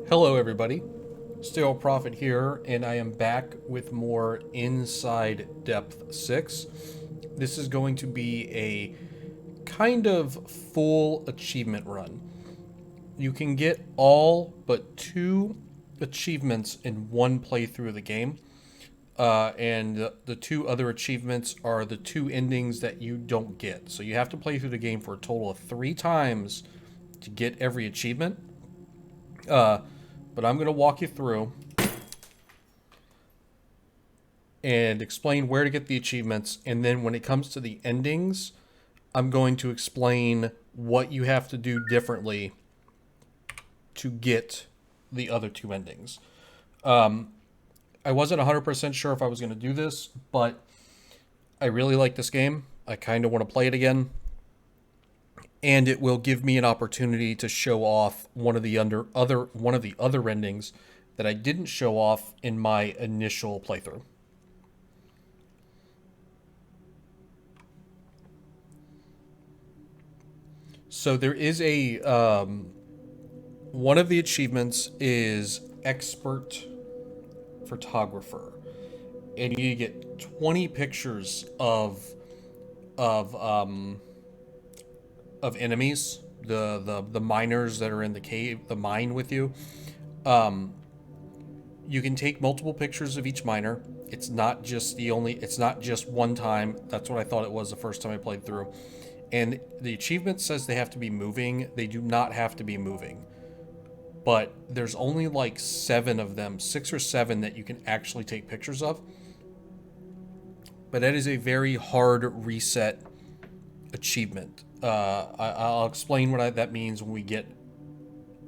Hello everybody, Steel Prophet here, and I am back with more Inside Depth 6. This is going to be a kind of full achievement run. You can get all but two achievements in one playthrough of the game, and the two other achievements are the two endings that you don't get. So you have to play through the game for a total of 3 times to get every achievement. But I'm going to walk you through and explain where to get the achievements. And then when it comes to the endings, I'm going to explain what you have to do differently to get the other two endings. I wasn't 100% sure if I was going to do this, but I really like this game. I kind of want to play it again. And it will give me an opportunity to show off one of the other endings that I didn't show off in my initial playthrough. So there is a one of the achievements is expert photographer, and you get 20 pictures of of enemies, the miners that are in the cave, the mine with you. You can take multiple pictures of each miner. It's not just one time. That's what I thought it was the first time I played through. And the achievement says they have to be moving. They do not have to be moving. But there's only like 7 of them, 6 or 7 that you can actually take pictures of. But that is a very hard reset achievement. I'll explain what that means when we get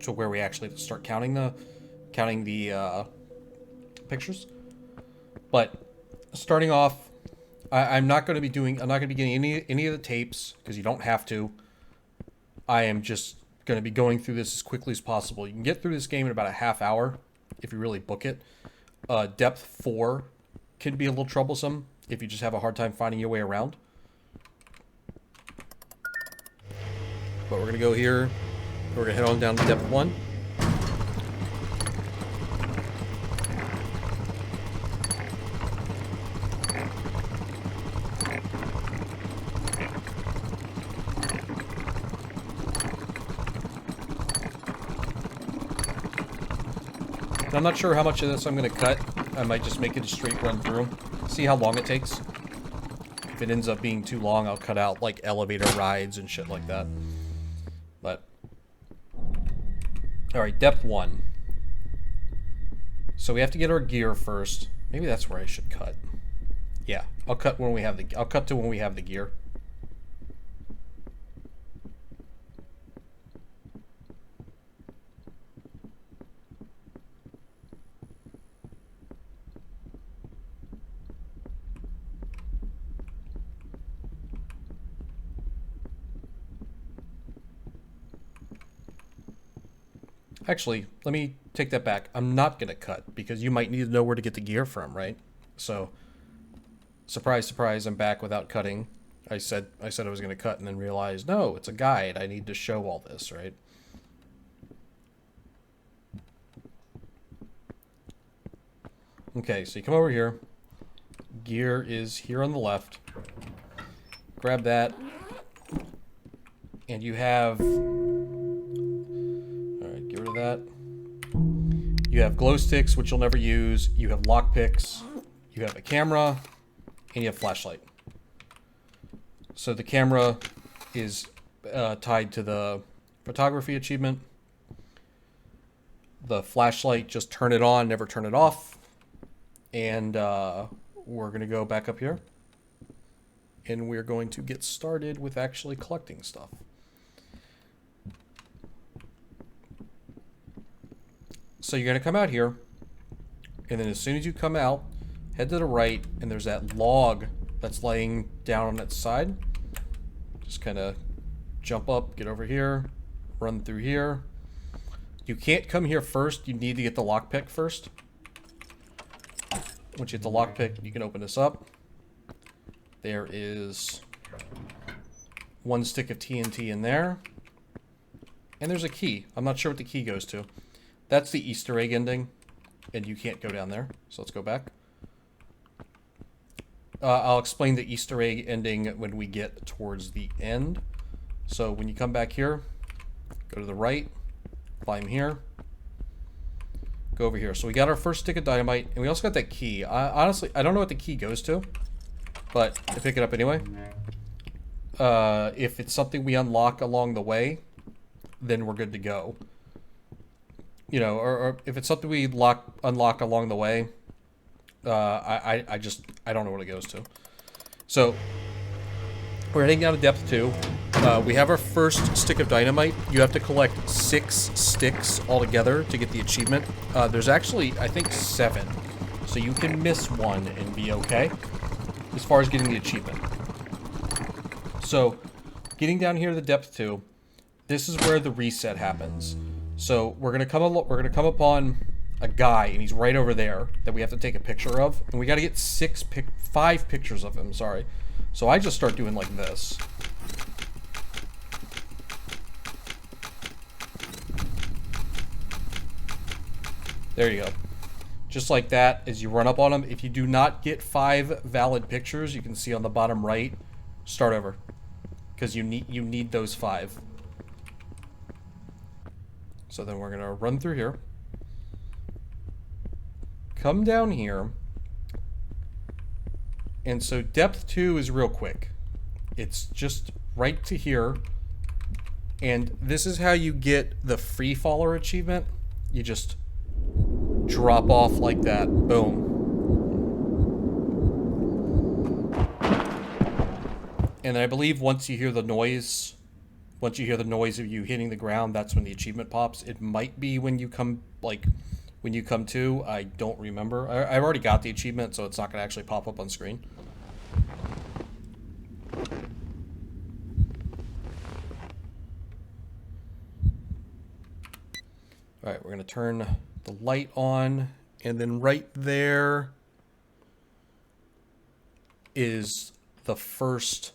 to where we actually start counting the pictures. But starting off, I'm not going to be getting any of the tapes because you don't have to. I am just going to be going through this as quickly as possible. You can get through this game in about a half hour if you really book it. Depth 4 can be a little troublesome if you just have a hard time finding your way around. But we're going to go here. We're going to head on down to depth 1. And I'm not sure how much of this I'm going to cut. I might just make it a straight run through. See how long it takes. If it ends up being too long, I'll cut out like elevator rides and shit like that. But alright, depth 1. So we have to get our gear first. Maybe that's where I should cut. Yeah, I'll cut to when we have the gear. Actually, let me take that back. I'm not going to cut because you might need to know where to get the gear from, right? So, surprise, surprise, I'm back without cutting. I said I was going to cut and then realized, no, it's a guide. I need to show all this, right? Okay, so you come over here. Gear is here on the left. Grab that. And you have... Alright, get rid of that. You have glow sticks, which you'll never use. You have lockpicks. You have a camera. And you have flashlight. So the camera is tied to the photography achievement. The flashlight, just turn it on, never turn it off. And we're going to go back up here. And we're going to get started with actually collecting stuff. So you're going to come out here. And then as soon as you come out, head to the right. And there's that log that's laying down on its side. Just kind of jump up, get over here, run through here. You can't come here first. You need to get the lockpick first. Once you get the lockpick, you can open this up. There is 1 stick of TNT in there. And there's a key. I'm not sure what the key goes to. That's the Easter egg ending, and you can't go down there. So let's go back. I'll explain the Easter egg ending when we get towards the end. So when you come back here, go to the right, climb here, go over here. So we got our first stick of dynamite, and we also got that key. Honestly, I don't know what the key goes to, but I pick it up anyway. If it's something we unlock along the way, then we're good to go. You know, or if it's something we unlock along the way, I don't know what it goes to. So we're heading down to depth 2. We have our first stick of dynamite. You have to collect 6 sticks altogether to get the achievement. There's actually, I think, 7. So you can miss one and be okay as far as getting the achievement. So getting down here to the depth 2, this is where the reset happens. So we're gonna come upon a guy, and he's right over there that we have to take a picture of, and we got to get 5 pictures of him. Sorry. So I just start doing like this. There you go. Just like that, as you run up on him. If you do not get 5 valid pictures, you can see on the bottom right, start over, because you need those 5. So then we're gonna run through here, come down here, and so depth 2 is real quick. It's just right to here, and this is how you get the free faller achievement. You just drop off like that. Boom. And I believe once you hear the noise of you hitting the ground, that's when the achievement pops. It might be when you come, when you come to. I don't remember. I've already got the achievement, so it's not going to actually pop up on screen. Alright, we're going to turn the light on, and then right there is the first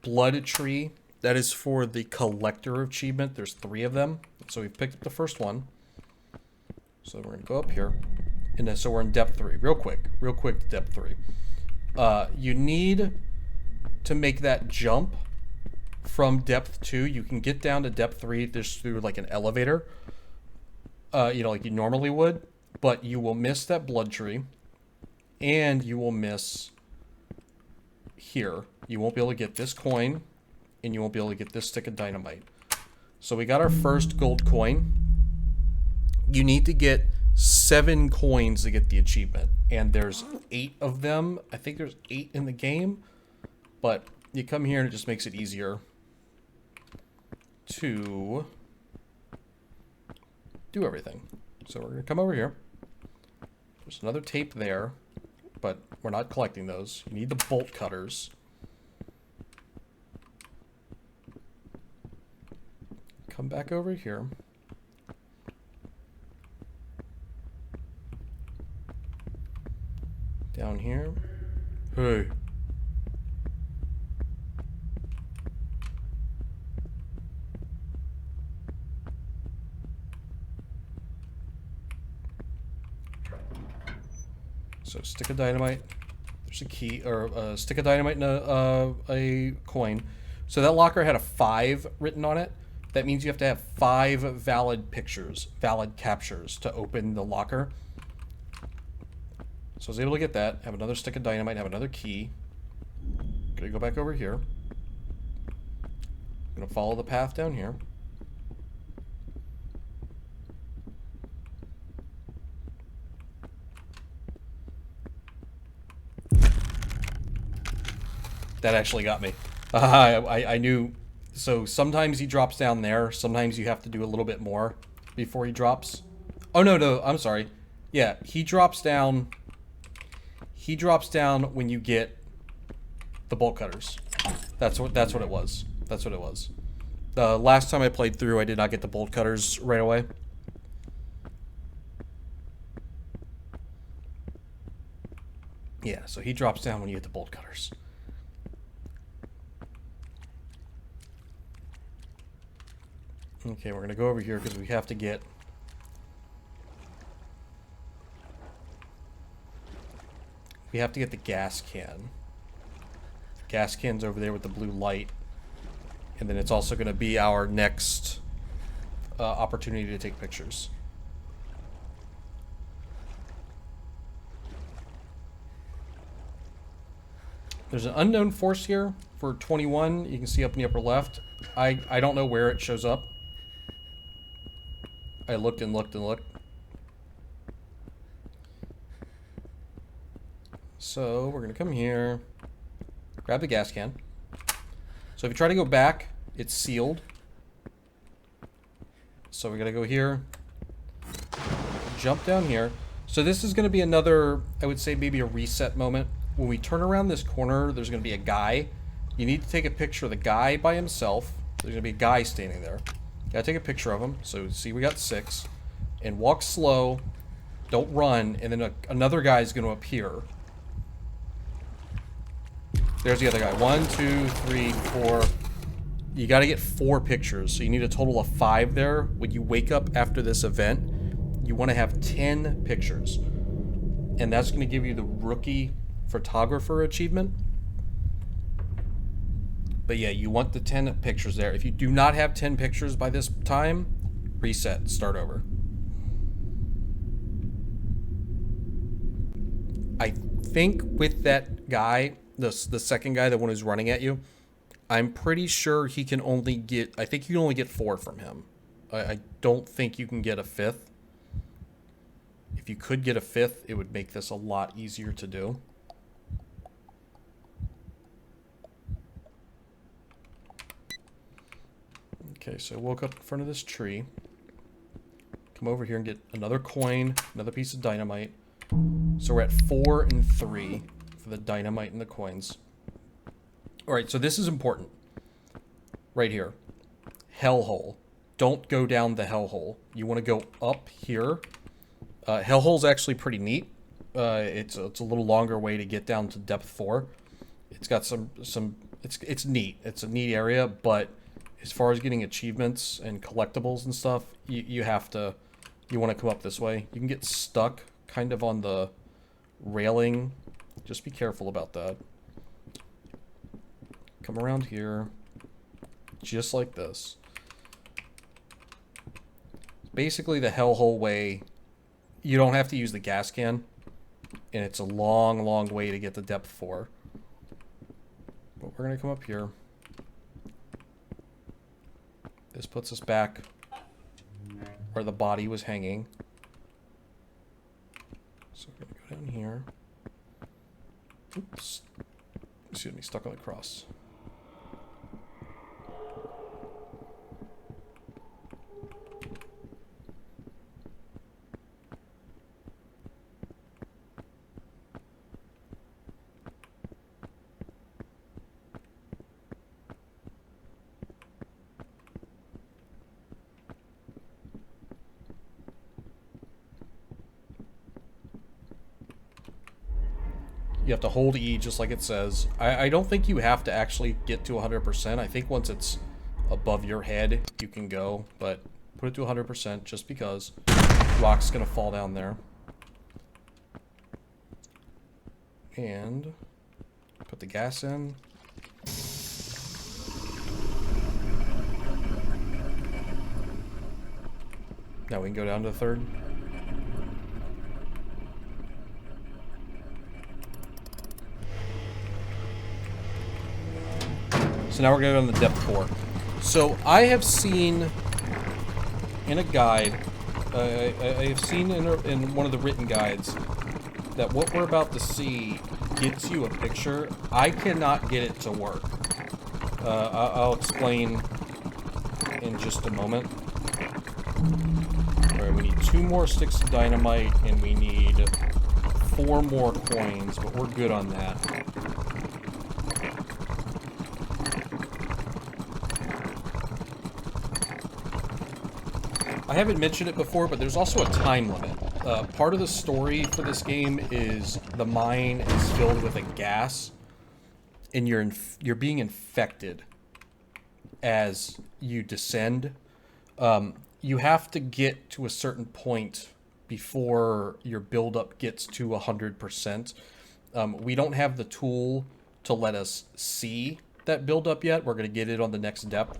blood tree. That is for the collector achievement. There's 3 of them. So we've picked up the first one. So we're going to go up here. And then, so we're in depth 3. Real quick to depth 3. You need to make that jump from depth 2. You can get down to depth 3 just through like an elevator. You know, like you normally would. But you will miss that blood tree. And you will miss here. You won't be able to get this coin. And you won't be able to get this stick of dynamite. So we got our first gold coin. You need to get 7 coins to get the achievement. And there's 8 of them. I think there's 8 in the game. But you come here and it just makes it easier to do everything. So we're going to come over here. There's another tape there. But we're not collecting those. You need the bolt cutters. Come back over here. Down here. Hey. So stick of dynamite. There's a key, or a stick of dynamite and a coin. So that locker had a 5 written on it. That means you have to have 5 valid pictures, valid captures to open the locker. So I was able to get that, have another stick of dynamite, have another key. Gonna go back over here. Gonna follow the path down here. That actually got me. I knew. So sometimes he drops down there. Sometimes you have to do a little bit more before he drops. Oh, no, I'm sorry. Yeah, he drops down. He drops down when you get the bolt cutters. That's what it was. That's what it was. The last time I played through, I did not get the bolt cutters right away. Yeah, so he drops down when you get the bolt cutters. Okay, we're going to go over here because we have to get we have to get the gas can. The gas can's over there with the blue light. And then it's also going to be our next opportunity to take pictures. There's an unknown force here for 21. You can see up in the upper left. I don't know where it shows up. I looked and looked and looked. So we're going to come here, grab the gas can. So if you try to go back, it's sealed. So we got to go here, jump down here. So this is going to be another, I would say maybe a reset moment. When we turn around this corner, there's going to be a guy. You need to take a picture of the guy by himself. There's going to be a guy standing there. You got to take a picture of him. So see, we got 6. And walk slow. Don't run. And then another guy is going to appear. There's the other guy. 1, 2, 3, 4. You got to get 4 pictures. So you need a total of 5 there. When you wake up after this event, you want to have 10 pictures. And that's going to give you the rookie photographer achievement. But yeah, you want the 10 pictures there. If you do not have 10 pictures by this time, reset, start over. I think with that guy, the second guy, the one who's running at you, I'm pretty sure he can only get, I think you can only get 4 from him. I don't think you can get a 5th. If you could get a 5th, it would make this a lot easier to do. Okay, so I woke up in front of this tree. Come over here and get another coin, another piece of dynamite. So we're at 4 and 3 for the dynamite and the coins. Alright, so this is important. Right here. Hellhole. Don't go down the hellhole. You want to go up here. Hellhole's actually pretty neat. It's a little longer way to get down to depth 4. It's got it's neat. It's a neat area, but as far as getting achievements and collectibles and stuff, you want to come up this way. You can get stuck kind of on the railing. Just be careful about that. Come around here. Just like this. Basically the hellhole way. You don't have to use the gas can. And it's a long, long way to get to depth 4. But we're going to come up here. This puts us back where the body was hanging. So we're going to go down here. Oops. Excuse me, stuck on the cross. You have to hold E just like it says. I don't think you have to actually get to 100%. I think once it's above your head, you can go. But put it to 100% just because rock's going to fall down there. And put the gas in. Now we can go down to the 3rd. So now we're going to go on the depth 4. So I have seen in a guide, I have seen in one of the written guides that what we're about to see gets you a picture. I cannot get it to work. I'll explain in just a moment. Alright, we need 2 more sticks of dynamite and we need 4 more coins, but we're good on that. I haven't mentioned it before, but there's also a time limit. Part of the story for this game is the mine is filled with a gas, and you're being infected as you descend. You have to get to a certain point before your buildup gets to 100%. We don't have the tool to let us see that buildup yet. We're going to get it on the next depth.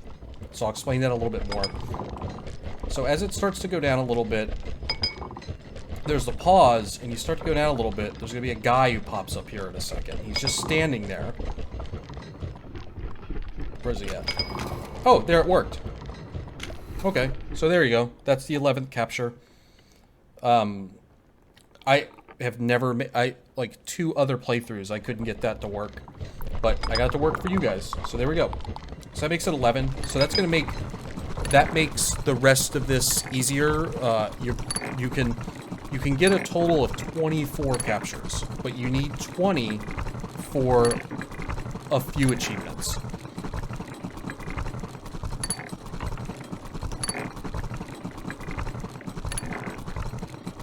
So I'll explain that a little bit more. So as it starts to go down a little bit, there's the pause, and you start to go down a little bit. There's going to be a guy who pops up here in a second. He's just standing there. Where's he at? Oh, there it worked. Okay, so there you go. That's the 11th capture. I have never made... like 2 other playthroughs, I couldn't get that to work. But I got it to work for you guys. So there we go. So that makes it 11. So that's going to make... That makes the rest of this easier. You can get a total of 24 captures, but you need 20 for a few achievements.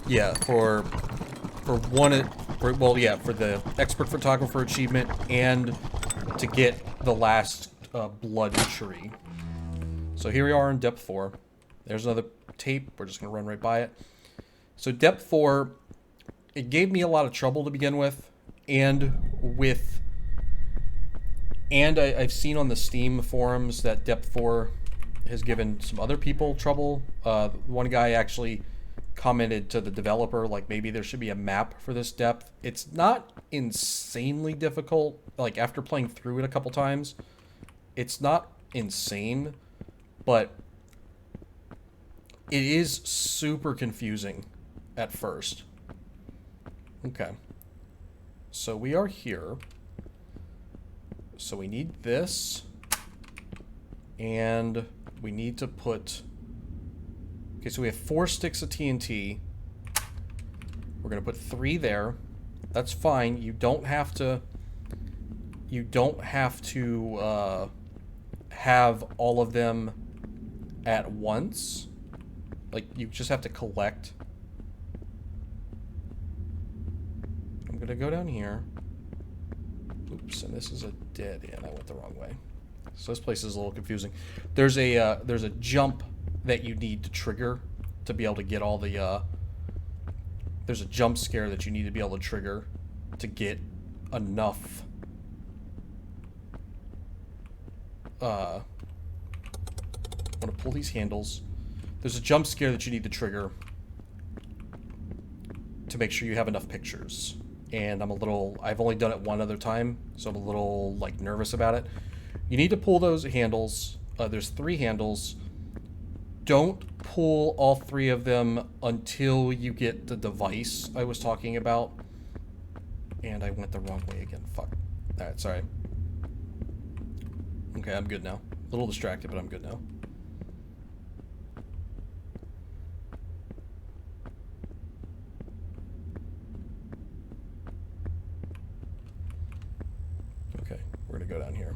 Yeah, for the expert photographer achievement and to get the last blood tree. So here we are in depth 4. There's another tape. We're just going to run right by it. So depth 4, it gave me a lot of trouble to begin with, I've seen on the Steam forums that depth 4 has given some other people trouble. One guy actually commented to the developer, like, maybe there should be a map for this depth. It's not insanely difficult. Like, after playing through it a couple times, it's not insane, but it is super confusing at first. Okay. So we are here. So we need this. And we need to put... Okay, so we have 4 sticks of TNT. We're going to put 3 there. That's fine. You don't have to... You don't have to have all of them at once. Like, you just have to collect. I'm going to go down here. Oops, and this is a dead end. I went the wrong way. So this place is a little confusing. There's a jump that you need to trigger to be able to get all the... There's a jump scare that you need to be able to trigger to get enough... I want to pull these handles. There's a jump scare that you need to trigger to make sure you have enough pictures. And I've only done it one other time, so I'm a little, like, nervous about it. You need to pull those handles. There's 3 handles. Don't pull all 3 of them until you get the device I was talking about. And I went the wrong way again. Fuck. Alright, sorry. Okay, I'm good now. A little distracted, but I'm good now. Okay, we're gonna go down here.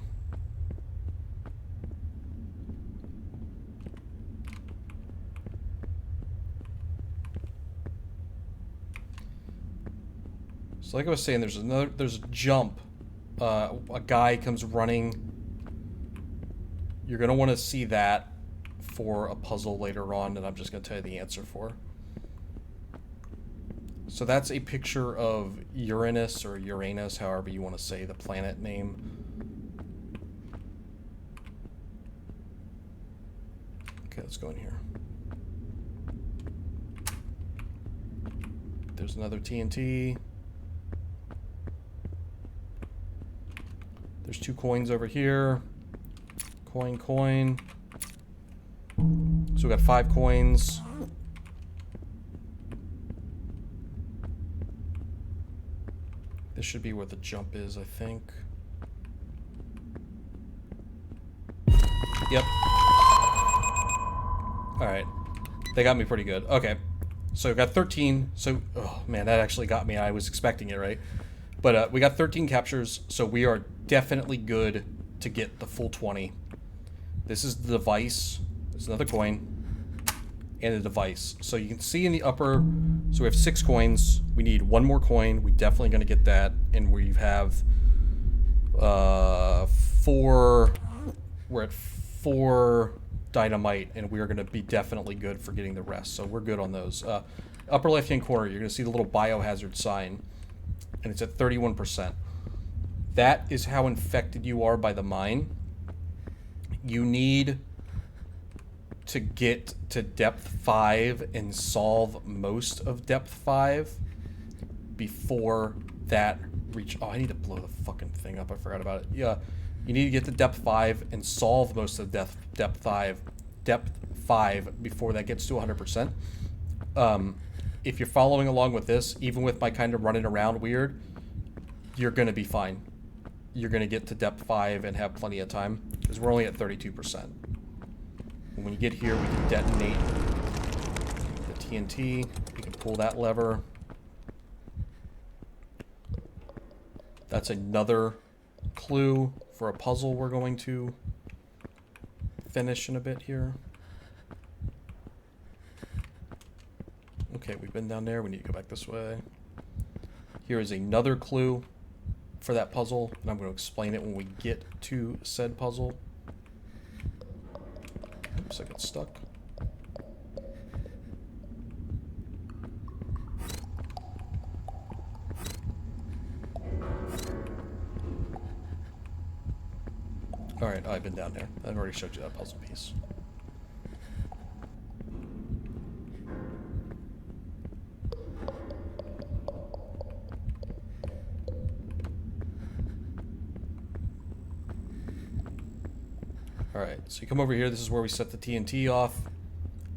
So like I was saying, there's a jump. A guy comes running. You're going to want to see that for a puzzle later on that I'm just going to tell you the answer for. So that's a picture of Uranus, or Uranus, however you want to say the planet name. Okay, let's go in here. There's another TNT. There's 2 coins over here. Coin. So we got 5 coins. This should be where the jump is, I think. Yep. Alright. They got me pretty good. Okay. So we got 13. So, oh man, that actually got me. I was expecting it, right? But we got 13 captures, so we are definitely good to get the full 20. This is the device. There's another coin. And the device. So you can see in the upper... So we have 6 coins. We need 1 more coin. We're definitely going to get that. And we have 4... We're at 4 dynamite. And we are going to be definitely good for getting the rest. So we're good on those. Upper left-hand corner, you're going to see the little biohazard sign. and it's at 31%. That is how infected you are by the mine. You need to get to depth 5 and solve most of depth 5 before that reach. Oh, I need to blow the fucking thing up. I forgot about it. Yeah, you need to get to depth 5 and solve most of depth 5 before that gets to 100%. If you're following along with this, even with my kind of running around weird, you're gonna be fine. You're gonna get to depth 5 and have plenty of time because we're only at 32%. And when you get here, we can detonate the TNT. We can pull that lever. That's another clue for a puzzle we're going to finish in a bit here. Okay, we've been down there. We need to go back this way. Here is another clue for that puzzle, and I'm going to explain it when we get to said puzzle. Oops, I got stuck. Alright, I've been down there. I've already showed you that puzzle piece. Alright, so you come over here. This is where we set the TNT off.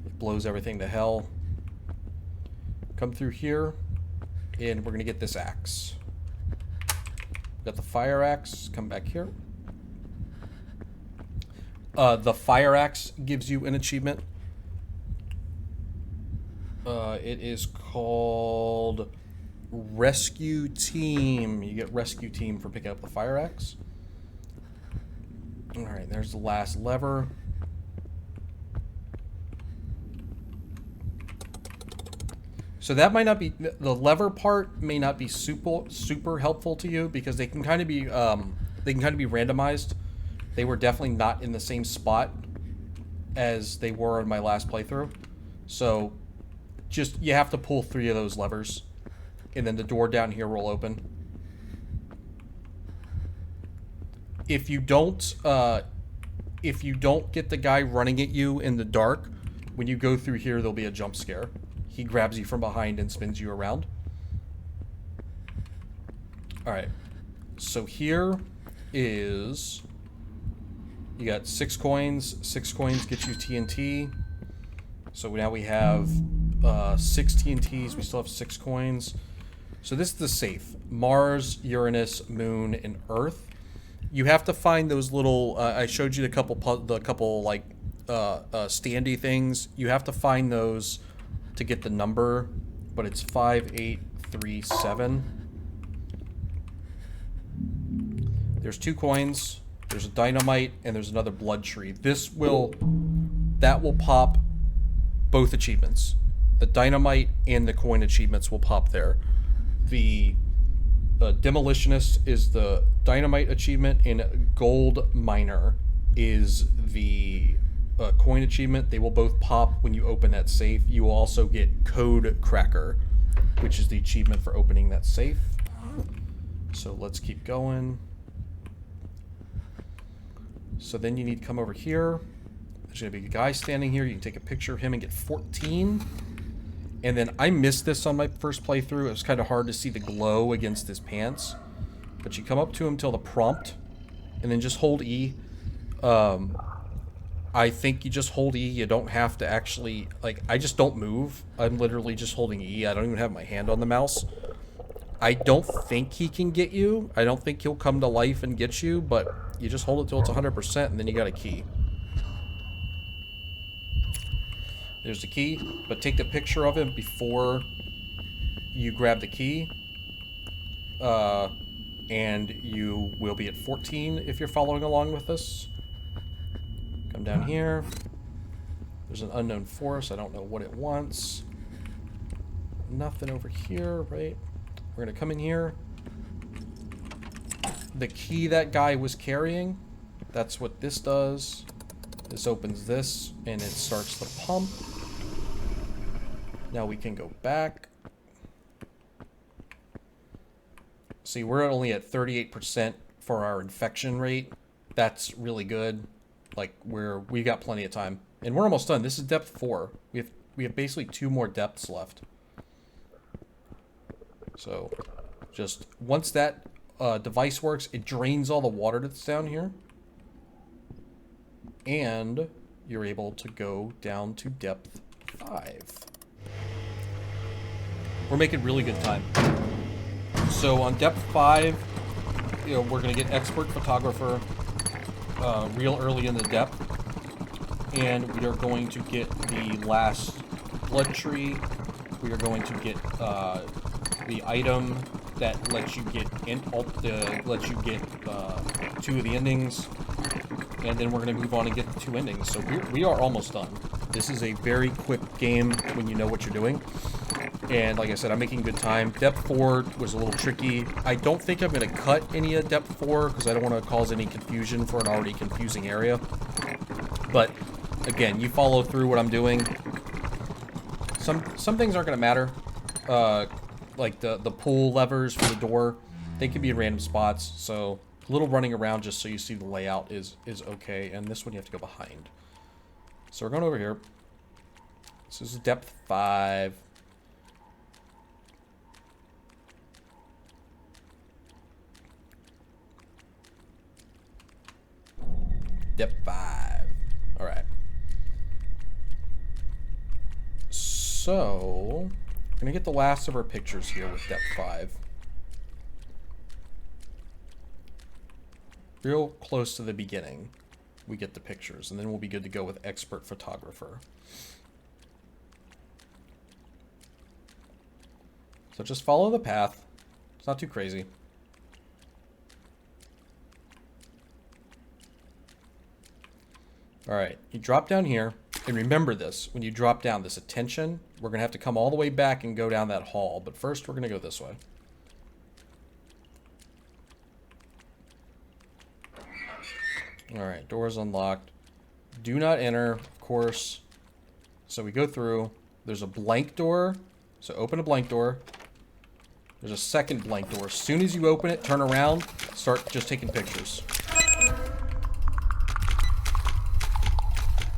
It blows everything to hell. Come through here, and we're going to get this axe. Got the fire axe. Come back here. The fire axe gives you an achievement. It is called Rescue Team. You get Rescue Team for picking up the fire axe. Alright, there's the last lever. So that might not be, the lever part may not be super helpful to you because they can kind of be randomized. They were definitely not in the same spot as they were in my last playthrough. So just, you have to pull 3 of those levers and then the door down here will open. If you don't get the guy running at you in the dark, when you go through here, there'll be a jump scare. He grabs you from behind and spins you around. Alright. So here is... You got 6 coins. 6 coins get you TNT. So now we have 6 TNTs. We still have 6 coins. So this is the safe. Mars, Uranus, Moon, and Earth. You have to find those little... I showed you the couple like standy things. You have to find those to get the number, but it's 5837. There's 2 coins. There's a dynamite and there's another blood tree. That will pop both achievements. The dynamite and the coin achievements will pop there. The demolitionist is the dynamite achievement, and gold miner is the coin achievement. They will both pop when you open that safe. You will also get code cracker, which is the achievement for opening that safe. So let's keep going. So then you need to come over here. There's going to be a guy standing here. You can take a picture of him and get 14. And then I missed this on my first playthrough. It was kind of hard to see the glow against his pants. But you come up to him till the prompt, and then just hold E. I think you just hold E. You don't have to actually... Like, I just don't move. I'm literally just holding E. I don't even have my hand on the mouse. I don't think he can get you. I don't think he'll come to life and get you, but you just hold it till it's 100%, and then you got a key. There's the key, but take the picture of him before you grab the key. And you will be at 14 if you're following along with this. Come down here. There's an unknown force. I don't know what it wants. Nothing over here, right? We're going to come in here. The key that guy was carrying, that's what this does. This opens this, and it starts the pump. Now we can go back. See, we're only at 38% for our infection rate. That's really good. Like, we got plenty of time. And we're almost done. This is depth 4. We have basically 2 more depths left. So, just once that device works, it drains all the water that's down here. And you're able to go down to depth 5. We're making really good time. So on depth 5, you know, we're going to get expert photographer real early in the depth. And we are going to get the last blood tree. We are going to get the item that lets you get 2 of the endings. And then we're going to move on and get the 2 endings. So we are almost done. This is a very quick game when you know what you're doing. And like I said, I'm making good time. Depth 4 was a little tricky. I don't think I'm going to cut any of Depth 4 because I don't want to cause any confusion for an already confusing area. But again, you follow through what I'm doing. Some things aren't going to matter. Like the pull levers for the door, they can be in random spots. So a little running around just so you see the layout is okay. And this one you have to go behind. So we're going over here. This is depth 5. Depth 5. Alright. So, we're going to get the last of our pictures here with depth 5. Real close to the beginning, we get the pictures, and then we'll be good to go with expert photographer. So just follow the path. It's not too crazy. Alright, you drop down here, and remember this, when you drop down, this attention, we're going to have to come all the way back and go down that hall, but first we're going to go this way. Alright, door is unlocked. Do not enter, of course. So we go through, there's a blank door, so open a blank door. There's a second blank door. As soon as you open it, turn around, start just taking pictures.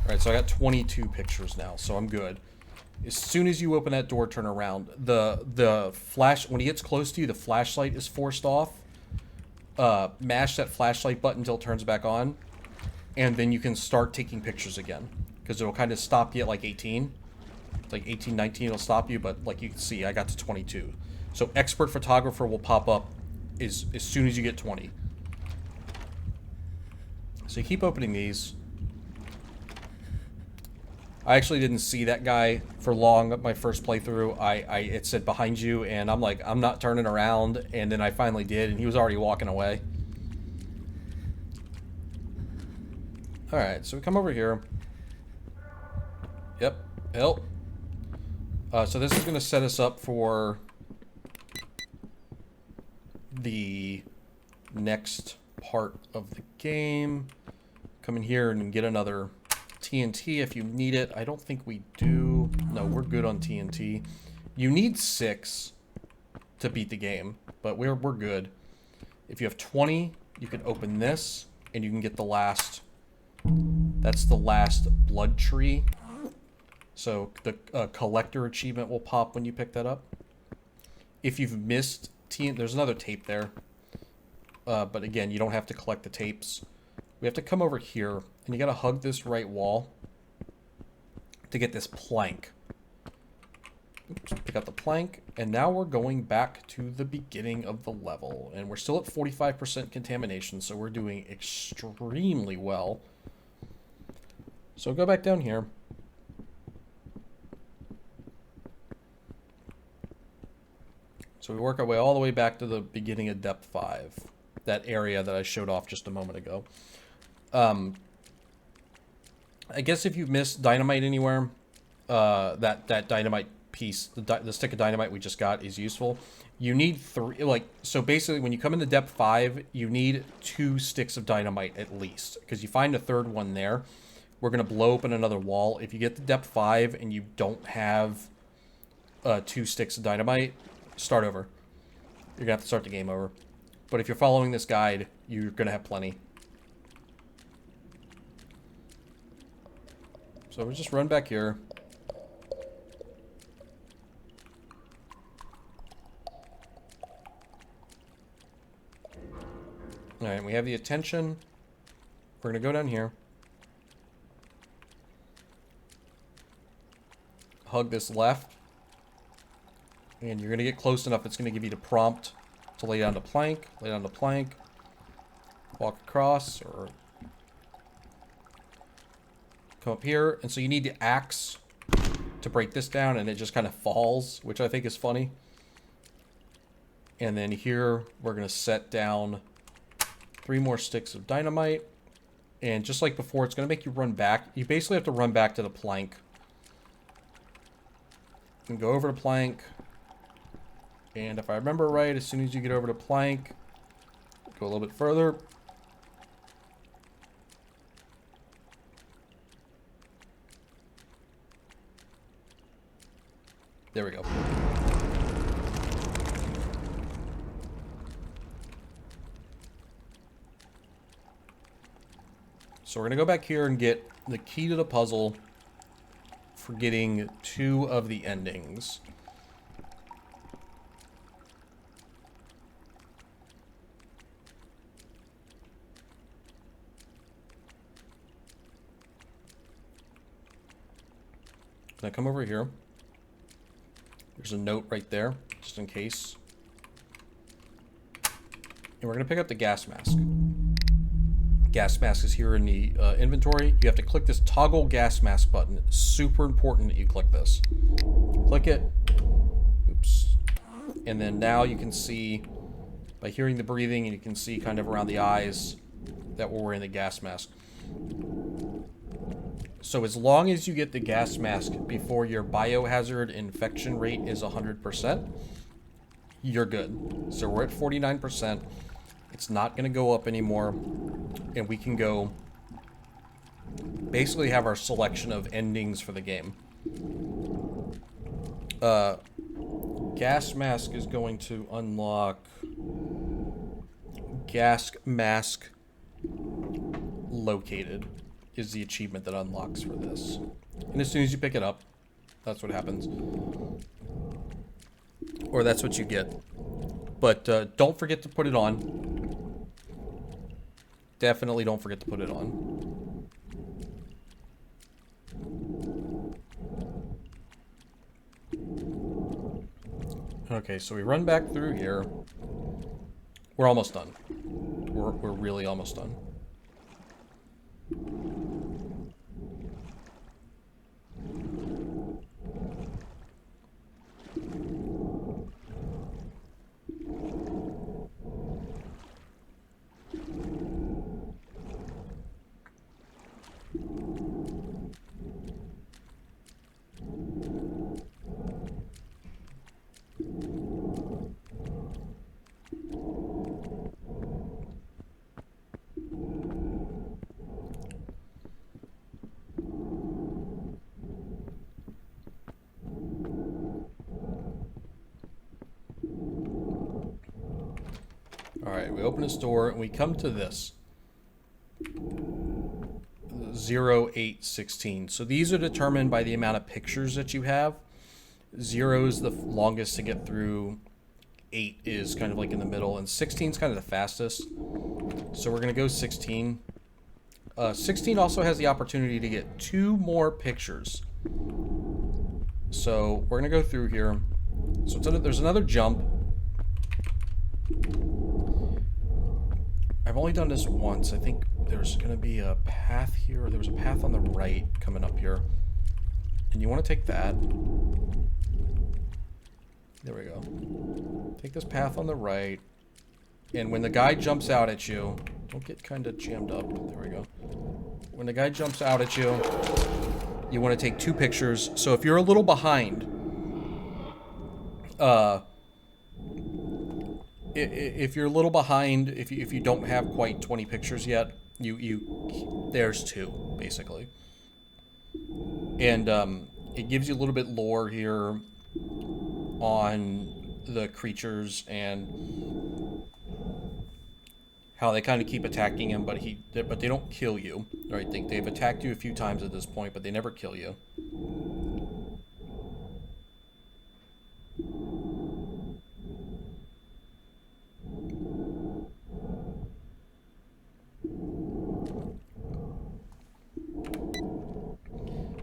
Alright, so I got 22 pictures now, so I'm good. As soon as you open that door, turn around. The flash, when he gets close to you, the flashlight is forced off. Mash that flashlight button until it turns back on. And then you can start taking pictures again. Because it'll kind of stop you at like 18. It's like 18, 19, it'll stop you, but like you can see, I got to 22. So expert photographer will pop up as soon as you get 20. So you keep opening these. I actually didn't see that guy for long at my first playthrough. It said behind you, and I'm like, I'm not turning around, and then I finally did, and he was already walking away. Alright, so we come over here. Yep, help. So this is going to set us up for the next part of the game. Come in here and get another TNT if you need it. I don't think we do. No, we're good on TNT. You need 6 to beat the game, but we're good. If you have 20, you can open this, and you can get the last. That's the last blood tree. So the collector achievement will pop when you pick that up. If you've missed there's another tape there. But again, you don't have to collect the tapes. We have to come over here, and you gotta hug this right wall to get this plank. Oops, pick up the plank, and now we're going back to the beginning of the level. And we're still at 45% contamination, so we're doing extremely well. So go back down here. So we work our way all the way back to the beginning of depth 5. That area that I showed off just a moment ago. I guess if you missed dynamite anywhere, that dynamite piece, the stick of dynamite we just got is useful. You need 3, so basically when you come into depth 5, you need 2 sticks of dynamite at least. Because you find a third one there, we're going to blow open another wall. If you get to depth 5 and you don't have 2 sticks of dynamite, start over. you're going to have to start the game over. But if you're following this guide, you're going to have plenty. So we'll just run back here. Alright, we have the attention. We're going to go down here. Hug this left. And you're going to get close enough, it's going to give you the prompt to lay down the plank. Lay down the plank. Walk across, or come up here. And so you need the axe to break this down, and it just kind of falls, which I think is funny. And then here, we're going to set down 3 more sticks of dynamite. And just like before, it's going to make you run back. You basically have to run back to the plank. And go over the plank. And if I remember right, as soon as you get over the plank, go a little bit further. There we go. So we're going to go back here and get the key to the puzzle for getting 2 of the endings. Gonna come over here. There's a note right there, just in case. And we're gonna pick up the gas mask. Gas mask is here in the inventory. You have to click this toggle gas mask button. It's super important that you click this. Click it. Oops. And then now you can see, by hearing the breathing, and you can see kind of around the eyes that we're wearing the gas mask. So as long as you get the gas mask before your biohazard infection rate is 100%, you're good. So we're at 49%. It's not going to go up anymore. And we can go basically have our selection of endings for the game. Gas mask is going to unlock gas mask located is the achievement that unlocks for this. And as soon as you pick it up, that's what happens. Or that's what you get. But don't forget to put it on. Definitely don't forget to put it on. Okay, so we run back through here. We're almost done. We're really almost done. Alright, we open this door and we come to this. 0, 8, 16. So these are determined by the amount of pictures that you have. 0 is the longest to get through. 8 is kind of like in the middle. And 16 is kind of the fastest. So we're going to go 16. 16 also has the opportunity to get 2 more pictures. So we're going to go through here. So there's another jump. I've only done this once. I think there's going to be a path here. There was a path on the right coming up here. And you want to take that. There we go. Take this path on the right. And when the guy jumps out at you, don't get kind of jammed up. There we go. When the guy jumps out at you, you want to take 2 pictures. So if you're a little behind, if you're a little behind, if you don't have quite 20 pictures yet, there's 2 basically, and it gives you a little bit lore here on the creatures and how they kind of keep attacking him, but they don't kill you. Right? They've attacked you a few times at this point, but they never kill you.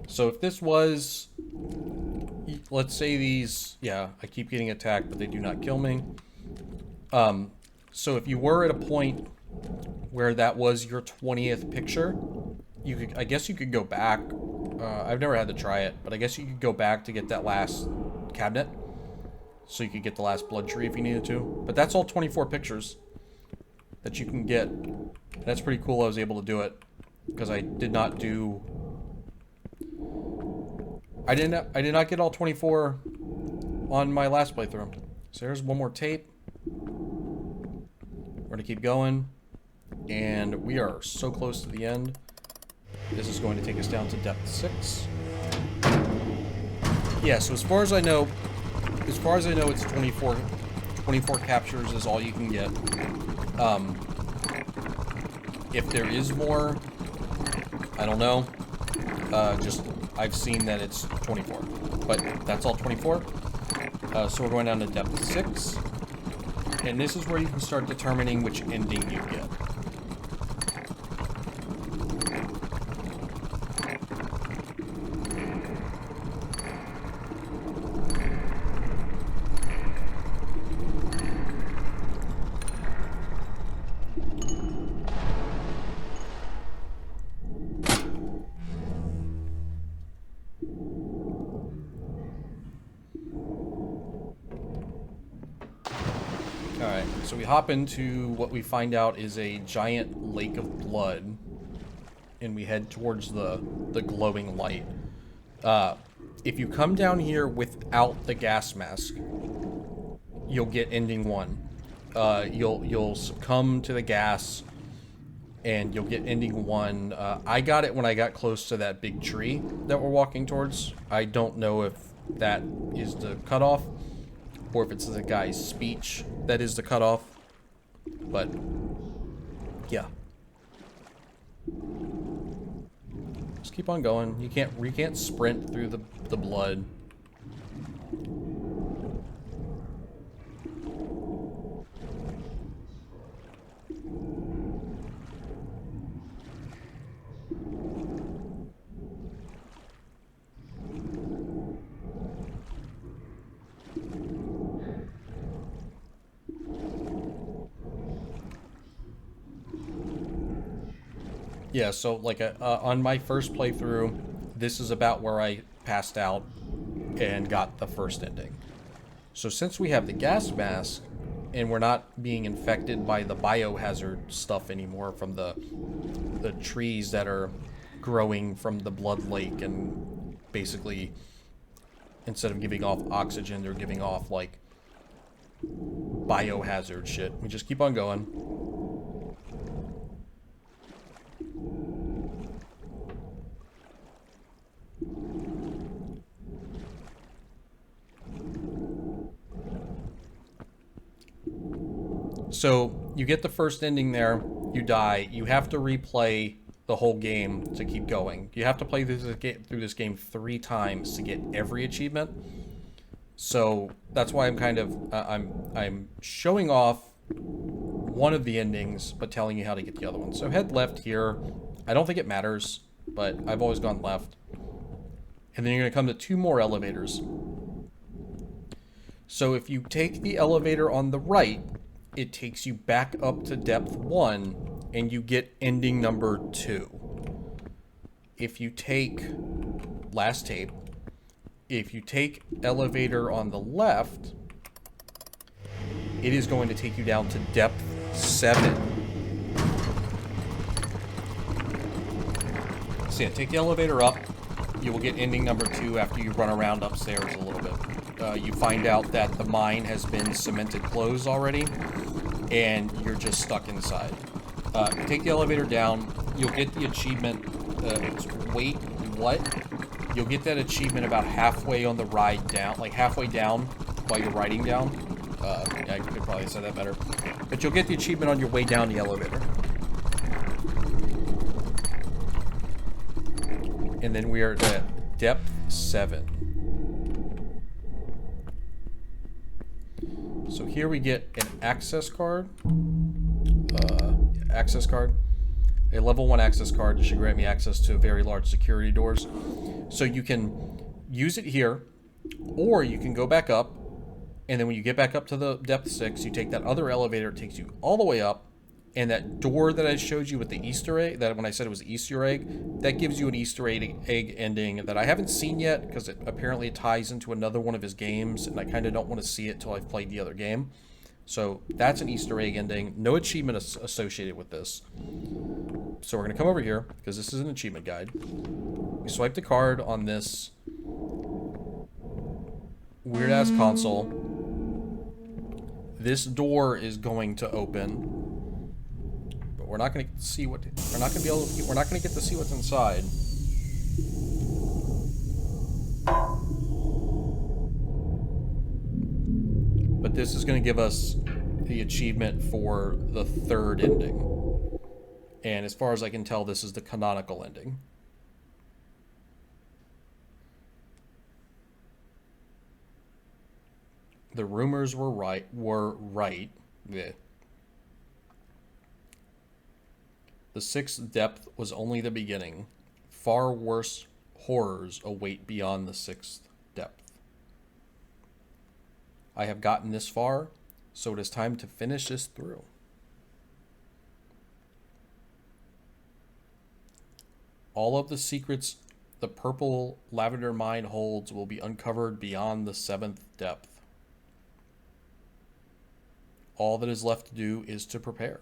So if this was, let's say these, yeah, I keep getting attacked, but they do not kill me. So if you were at a point where that was your 20th picture, you could, I guess you could go back. I've never had to try it, but I guess you could go back to get that last cabinet. So you could get the last blood tree if you needed to. But that's all 24 pictures that you can get. That's pretty cool I was able to do it, because I did not do... I did not get all 24 on my last playthrough. So here's one more tape. We're going to keep going. And we are so close to the end. This is going to take us down to depth 6. Yeah, so as far as I know, it's 24 captures is all you can get. If there is more, I don't know. Just I've seen that it's 24, but that's all 24. So we're going down to depth 6, and this is where you can start determining which ending you get. Alright, so we hop into what we find out is a giant lake of blood, and we head towards the glowing light. If you come down here without the gas mask, you'll get ending 1. You'll succumb to the gas, and you'll get ending 1. I got it when I got close to that big tree that we're walking towards. I don't know if that is the cutoff, or if it's the guy's speech that is the cutoff, but yeah. Just keep on going. You can't sprint through the blood. Yeah, so like on my first playthrough, this is about where I passed out and got the first ending. So since we have the gas mask and we're not being infected by the biohazard stuff anymore from the trees that are growing from the blood lake, and basically instead of giving off oxygen, they're giving off like biohazard shit. We just keep on going. So you get the first ending there, you die, you have to replay the whole game to keep going. You have to play through this game 3 times to get every achievement. So that's why I'm kind of I'm showing off one of the endings, but telling you how to get the other one. So head left here. I don't think it matters, but I've always gone left. And then you're going to come to 2 more elevators. So if you take the elevator on the right, it takes you back up to depth 1, and you get ending number 2. If you take last tape, if you take elevator on the left, it is going to take you down to depth 7. So yeah, take the elevator up. You will get ending number 2 after you run around upstairs a little bit. You find out that the mine has been cemented closed already, and you're just stuck inside. Take the elevator down. You'll get the achievement. Wait, what? You'll get that achievement about halfway on the ride down, like halfway down while you're riding down. Yeah, I could probably say that better. But you'll get the achievement on your way down the elevator. And then we are at depth 7. So here we get an access card. Access card. A level 1 access card that should grant me access to very large security doors. So you can use it here, or you can go back up, and then when you get back up to the depth 6, you take that other elevator, it takes you all the way up, and that door that I showed you with the Easter egg, that when I said it was Easter egg, that gives you an Easter egg ending that I haven't seen yet, because it apparently ties into another one of his games, and I kind of don't want to see it till I've played the other game. So that's an Easter egg ending. No achievement associated with this. So we're going to come over here, because this is an achievement guide. We swipe the card on this weird-ass console. This door is going to open, but we're not going to see what we're not going to get to see what's inside. But this is going to give us the achievement for the 3rd ending. And as far as I can tell, this is the canonical ending. The rumors were right. Yeah. The 6th depth was only the beginning. Far worse horrors await beyond the 6th depth. I have gotten this far, so it is time to finish this through. All of the secrets the purple lavender mine holds will be uncovered beyond the 7th depth. All that is left to do is to prepare.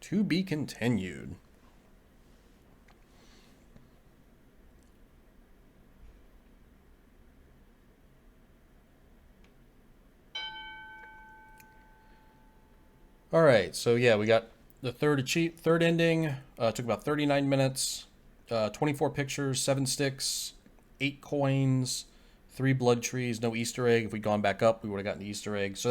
To be continued. All right, so yeah, we got the third ending. Took about 39 minutes. 24 pictures, 7 sticks, 8 coins, 3 blood trees, no Easter egg. If we'd gone back up, we would have gotten the Easter egg. So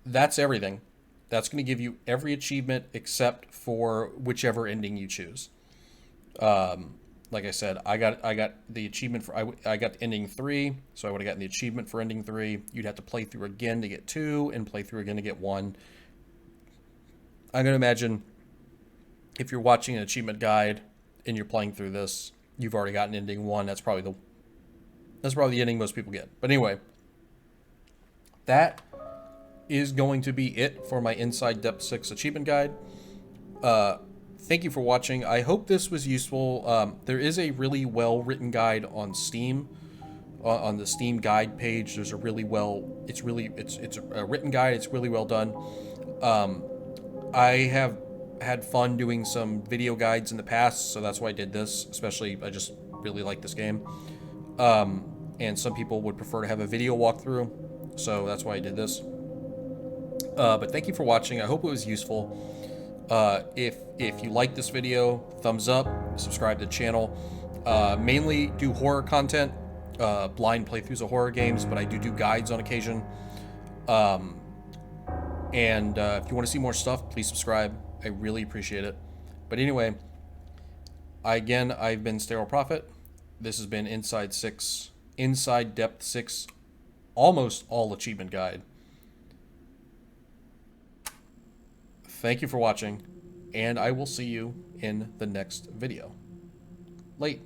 that's everything. That's going to give you every achievement except for whichever ending you choose. Like I said, I got the achievement for I got ending 3, so I would have gotten the achievement for ending 3. You'd have to play through again to get 2, and play through again to get 1. I'm going to imagine if you're watching an achievement guide and you're playing through this, you've already gotten ending 1. That's probably the ending most people get. But anyway, that is going to be it for my Inside Depth 6 achievement guide. Thank you for watching. I hope this was useful. There is a really well-written guide on Steam. On the Steam guide page, there's a really it's a written guide. It's really well done. I have had fun doing some video guides in the past, so that's why I did this. Especially, I just really like this game. And some people would prefer to have a video walkthrough, so that's why I did this. But thank you for watching. I hope it was useful. If you like this video, thumbs up, subscribe to the channel. Mainly do horror content, blind playthroughs of horror games, but I do guides on occasion. And if you want to see more stuff, please subscribe. I really appreciate it. But anyway, I've been Sterile Prophet. This has been Inside Depth 6, almost all achievement guide. Thank you for watching, and I will see you in the next video. Late.